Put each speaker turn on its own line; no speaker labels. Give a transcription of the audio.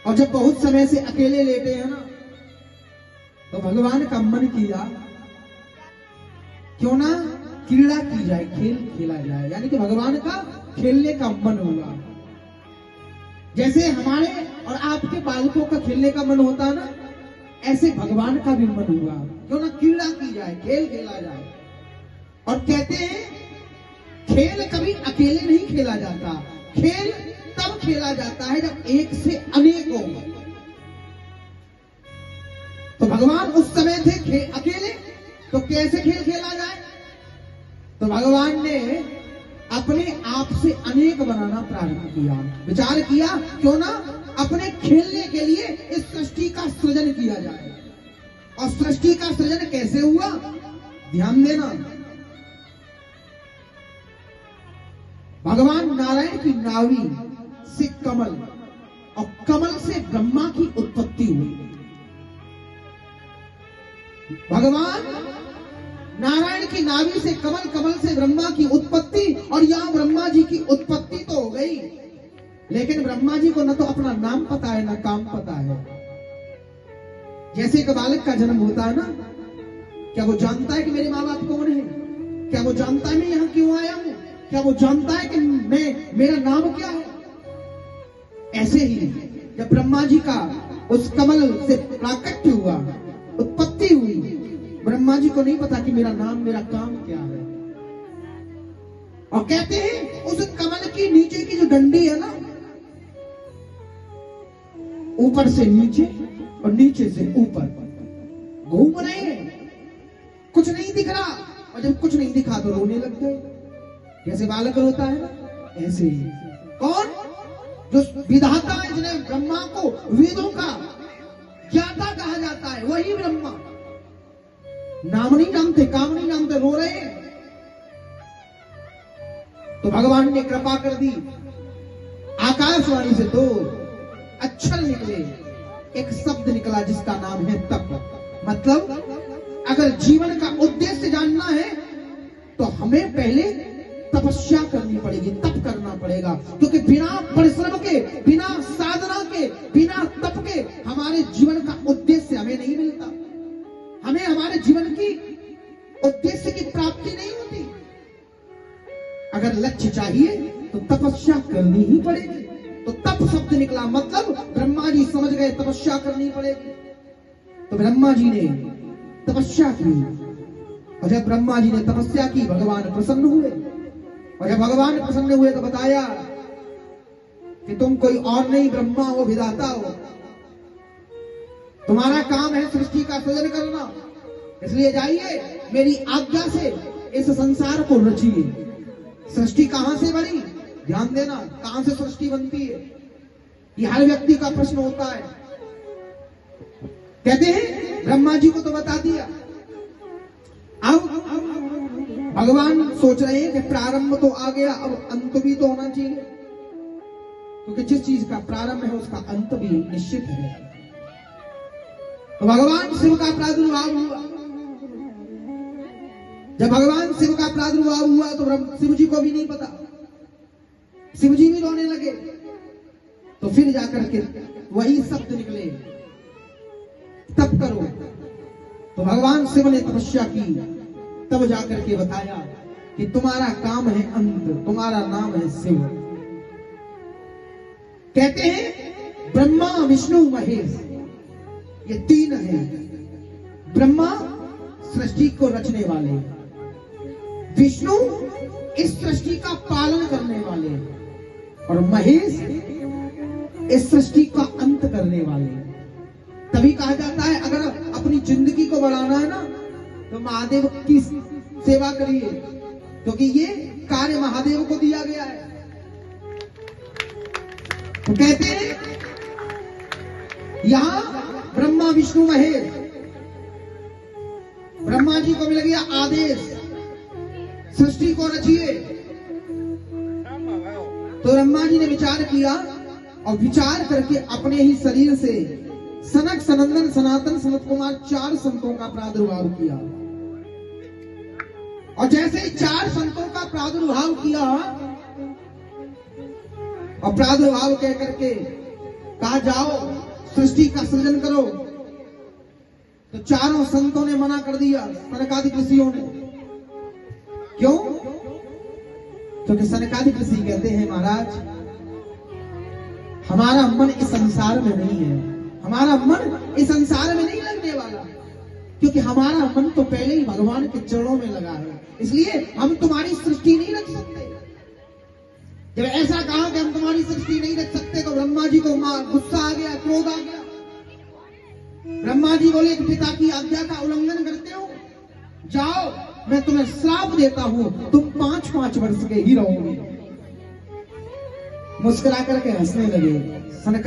और जब बहुत समय से अकेले लेटे हैं ना, तो भगवान का मन किया क्यों ना क्रीड़ा की जाए, खेल खेला जाए, यानी कि भगवान का खेलने का मन हुआ। जैसे हमारे और आपके बालकों का खेलने का मन होता है ना, ऐसे भगवान का भी मन हुआ क्यों ना क्रीड़ा की जाए, खेल खेला जाए। और कहते हैं खेल कभी अकेले नहीं खेला जाता, खेल तब खेला जाता है जब एक से अनेक हो। तो भगवान उस समय थे अकेले, तो कैसे खेल खेला जाए? तो भगवान ने अपने आप से अनेक बनाना प्रारंभ किया, विचार किया क्यों ना अपने खेलने के लिए इस सृष्टि का सृजन किया जाए। और सृष्टि का सृजन कैसे हुआ, ध्यान देना। भगवान नारायण की नावी से कमल, और कमल से ब्रह्मा की उत्पत्ति हुई। भगवान नारायण की नाभि से कमल, कमल से ब्रह्मा की उत्पत्ति, और यहां ब्रह्मा जी की उत्पत्ति तो हो गई, लेकिन ब्रह्मा जी को न तो अपना नाम पता है, न काम पता है। जैसे एक बालक का जन्म होता है ना, क्या वो जानता है कि मेरे माँ बाप कौन है? क्या वो जानता है मैं यहां क्यों आया हूं? क्या वो जानता है कि मेरा नाम क्या है? ऐसे ही जब ब्रह्मा जी का उस कमल से प्राकट्य हुआ, उत्पत्ति हुई, ब्रह्मा जी को नहीं पता कि मेरा नाम, मेरा काम क्या है। और कहते हैं उस कमल की नीचे की जो डंडी है ना, ऊपर से नीचे और नीचे से ऊपर घूम रहे हैं, कुछ नहीं दिख रहा। और जब कुछ नहीं दिखा तो रोने लग गए, जैसे बालक रोता है ना, ऐसे ही। कौन? जो विधाता है, जिन्हें ब्रह्मा को वेदों का ज्ञाता कहा जाता है, वही ब्रह्मा। नाम नहीं जानते, काम नहीं जानते, रो रहे हैं। तो भगवान ने कृपा कर दी, आकाशवाणी से दो अक्षर निकले, एक शब्द निकला जिसका नाम है तप। मतलब अगर जीवन का उद्देश्य जानना है तो हमें पहले तपस्या करनी पड़ेगी, तप करना पड़ेगा। क्योंकि बिना परिश्रम के, बिना साधना के, बिना तप के हमारे जीवन का उद्देश्य हमें नहीं मिलता। हमें हमारे जीवन की उद्देश्य की प्राप्ति नहीं होती। अगर लक्ष्य चाहिए तो तपस्या करनी ही पड़ेगी। तो तप शब्द निकला, मतलब ब्रह्मा जी समझ गए तपस्या करनी पड़ेगी। तो ब्रह्मा जी ने तपस्या की, और जब ब्रह्मा जी ने तपस्या की, भगवान प्रसन्न हुए। और जब भगवान प्रसन्न हुए तो बताया कि तुम कोई और नहीं, ब्रह्मा हो, विधाता हो। तुम्हारा काम है सृष्टि का सृजन करना, इसलिए जाइए मेरी आज्ञा से इस संसार को रचिए। सृष्टि कहां से बनी? ध्यान देना, कहां से सृष्टि बनती है, ये हर व्यक्ति का प्रश्न होता है। कहते हैं ब्रह्मा जी को तो बता दिया, अब भगवान सोच रहे हैं कि प्रारंभ तो आ गया, अब अंत भी तो होना चाहिए। क्योंकि जिस चीज का प्रारंभ है उसका अंत भी निश्चित है। तो भगवान शिव का प्रादुर्भाव हुआ। जब भगवान शिव का प्रादुर्भाव हुआ तो शिव जी को भी नहीं पता, शिव जी भी रोने लगे। तो फिर जाकर के वही शब्द निकले, तप करो। तो भगवान शिव ने तपस्या की, तब जाकर के बताया कि तुम्हारा काम है अंत, तुम्हारा नाम है शिव। कहते हैं ब्रह्मा, विष्णु, महेश, ये तीन हैं। ब्रह्मा सृष्टि को रचने वाले, विष्णु इस सृष्टि का पालन करने वाले, और महेश इस सृष्टि का अंत करने वाले। तभी कहा जाता है अगर अपनी जिंदगी को बढ़ाना है ना, तो महादेव की सेवा करिए, क्योंकि ये कार्य महादेव को दिया गया है। तो कहते हैं यहां ब्रह्मा, विष्णु, महेश, ब्रह्मा जी को मिल गया आदेश, सृष्टि को रचिए। तो ब्रह्मा जी ने विचार किया, और विचार करके अपने ही शरीर से सनक, सनंदन, सनातन, सनत कुमार 4 संतों का प्रादुर्भाव किया। और जैसे ही 4 संतों का प्रादुर्भाव किया, और प्रादुर्भाव कह करके कहा जाओ सृष्टि का सृजन करो। तो चारों संतों ने मना कर दिया, सनकादिक ऋषियों ने। क्यों? क्योंकि सनकादिक ऋषि कहते हैं महाराज हमारा मन इस संसार में नहीं है, हमारा मन इस संसार में नहीं लगने वाला, क्योंकि हमारा मन तो पहले ही भगवान के चरणों में लगा है, इसलिए हम तुम्हारी सृष्टि नहीं रख सकते। जब ऐसा कहा कि हम तुम्हारी सृष्टि नहीं रख सकते तो ब्रह्मा जी को गुस्सा आ गया, क्रोध आ गया। ब्रह्मा जी बोले कि पिता की आज्ञा का उल्लंघन करते हो, जाओ मैं तुम्हें श्राप देता हूं, तुम 5-5 वर्ष के ही रहोगे। मुस्कुरा करके हंसने लगे। सनका